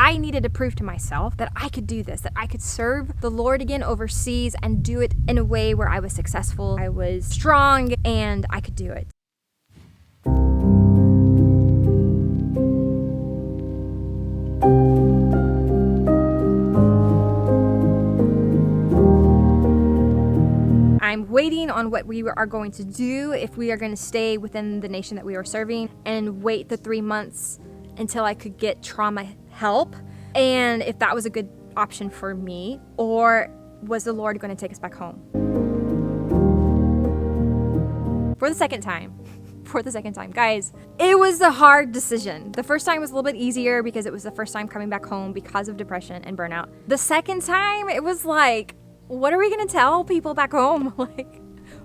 I needed to prove to myself that I could do this, that I could serve the Lord again overseas and do it in a way where I was successful, I was strong, and I could do it. I'm waiting on what we are going to do, if we are going to stay within the nation that we are serving and wait the 3 months until I could get trauma help, and if that was a good option for me, or was the Lord going to take us back home? For the second time, guys, it was a hard decision. The first time was a little bit easier because it was the first time coming back home because of depression and burnout. The second time, it was like, what are we going to tell people back home? Like,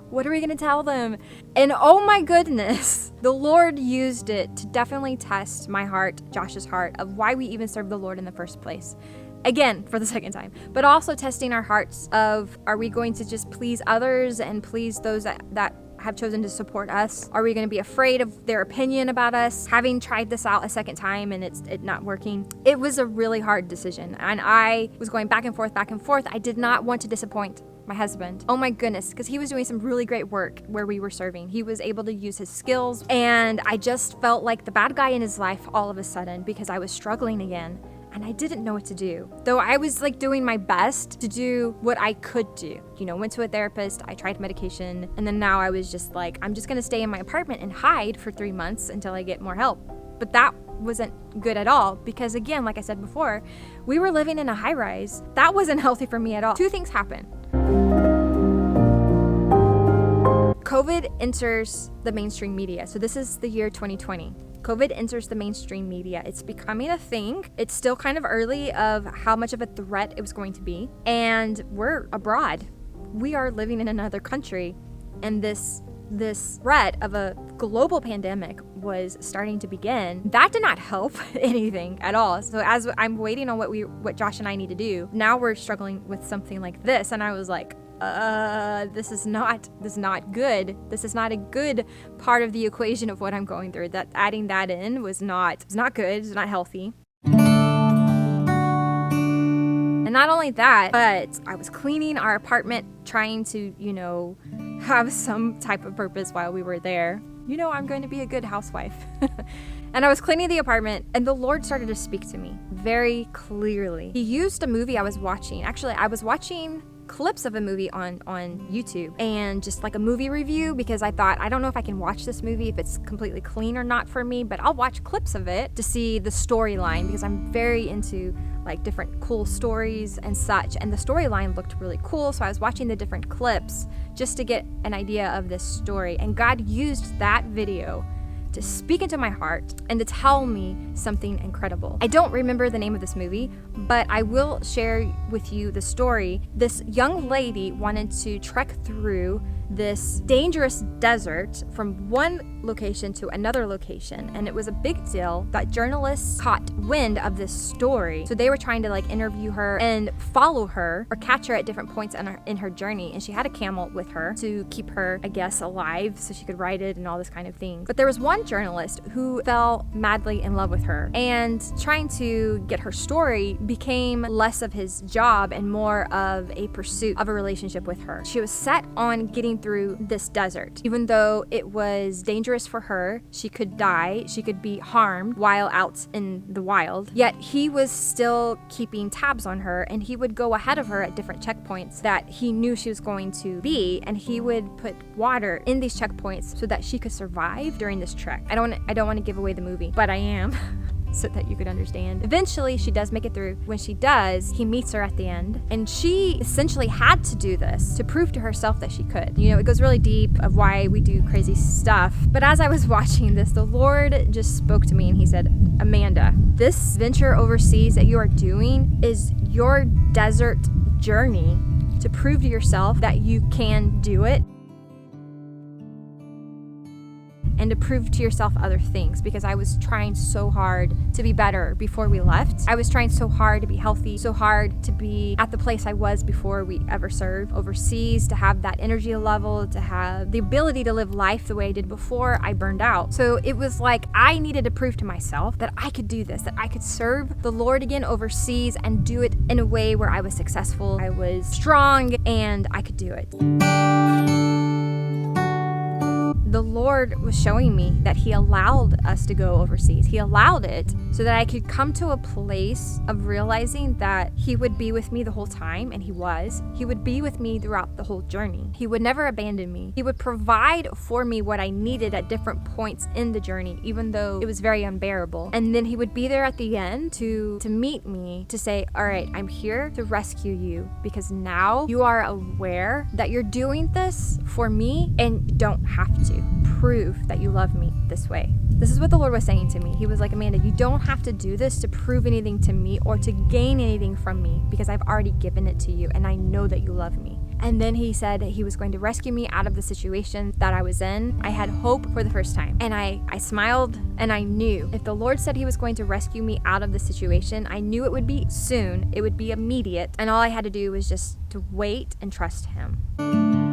what are we going to tell them? And oh my goodness, the Lord used it to definitely test my heart, Josh's heart, of why we even serve the Lord in the first place. Again, for the second time, but also testing our hearts of, are we going to just please others and please those that have chosen to support us? Are we going to be afraid of their opinion about us? Having tried this out a second time and it not working, it was a really hard decision. And I was going back and forth. I did not want to disappoint my husband. Oh my goodness, because he was doing some really great work where we were serving. He was able to use his skills, and I just felt like the bad guy in his life all of a sudden because I was struggling again. And I didn't know what to do. Though I was like doing my best to do what I could do. You know, went to a therapist, I tried medication, and then now I was just like, I'm just gonna stay in my apartment and hide for 3 months until I get more help. But that wasn't good at all because, again, like I said before, we were living in a high rise. That wasn't healthy for me at all. 2 things happened. COVID enters the mainstream media. So this is the year 2020. COVID enters the mainstream media. It's becoming a thing. It's still kind of early of how much of a threat it was going to be. And we're abroad. We are living in another country. And this threat of a global pandemic was starting to begin. That did not help anything at all. So as I'm waiting on what Josh and I need to do, now we're struggling with something like this. And I was like, this is not good. This is not a good part of the equation of what I'm going through. That adding that in was not good. It's not healthy. And not only that, but I was cleaning our apartment, trying to, have some type of purpose while we were there. I'm going to be a good housewife. And I was cleaning the apartment, and the Lord started to speak to me very clearly. He used a movie I was watching. Actually, I was watching clips of a movie on YouTube, and just like a movie review, because I thought, I don't know if I can watch this movie, if it's completely clean or not for me, but I'll watch clips of it to see the storyline, because I'm very into like different cool stories and such, and the storyline looked really cool. So I was watching the different clips just to get an idea of this story, and God used that video to speak into my heart and to tell me something incredible. I don't remember the name of this movie, but I will share with you the story. This young lady wanted to trek through this dangerous desert from one location to another location, and it was a big deal that journalists caught wind of this story. So they were trying to interview her and follow her or catch her at different points in her journey, and she had a camel with her to keep her, I guess, alive so she could ride it and all this kind of thing. But there was one journalist who fell madly in love with her, and trying to get her story became less of his job and more of a pursuit of a relationship with her. She was set on getting through this desert. Even though it was dangerous for her, she could die, she could be harmed while out in the wild, yet he was still keeping tabs on her, and he would go ahead of her at different checkpoints that he knew she was going to be, and he would put water in these checkpoints so that she could survive during this trek. I don't want to give away the movie, but I am. So that you could understand. Eventually, she does make it through. When she does, he meets her at the end. And she essentially had to do this to prove to herself that she could. It goes really deep of why we do crazy stuff. But as I was watching this, the Lord just spoke to me, and he said, Amanda, this venture overseas that you are doing is your desert journey to prove to yourself that you can do it. and to prove to yourself other things, because I was trying so hard to be better before we left. I was trying so hard to be healthy, so hard to be at the place I was before we ever served overseas, to have that energy level, to have the ability to live life the way I did before I burned out. So it was like I needed to prove to myself that I could do this, that I could serve the Lord again overseas and do it in a way where I was successful, I was strong, and I could do it. The Lord was showing me that He allowed us to go overseas. He allowed it so that I could come to a place of realizing that He would be with me the whole time, and He was. He would be with me throughout the whole journey. He would never abandon me. He would provide for me what I needed at different points in the journey, even though it was very unbearable. And then He would be there at the end to meet me, to say, all right, I'm here to rescue you, because now you are aware that you're doing this for me and you don't have to. Prove that you love me this way. This is what the Lord was saying to me. He was like, Amanda, you don't have to do this to prove anything to me or to gain anything from me, because I've already given it to you and I know that you love me. And then He said that He was going to rescue me out of the situation that I was in. I had hope for the first time. And I smiled, and I knew if the Lord said He was going to rescue me out of the situation, I knew it would be soon. It would be immediate. And all I had to do was just to wait and trust Him.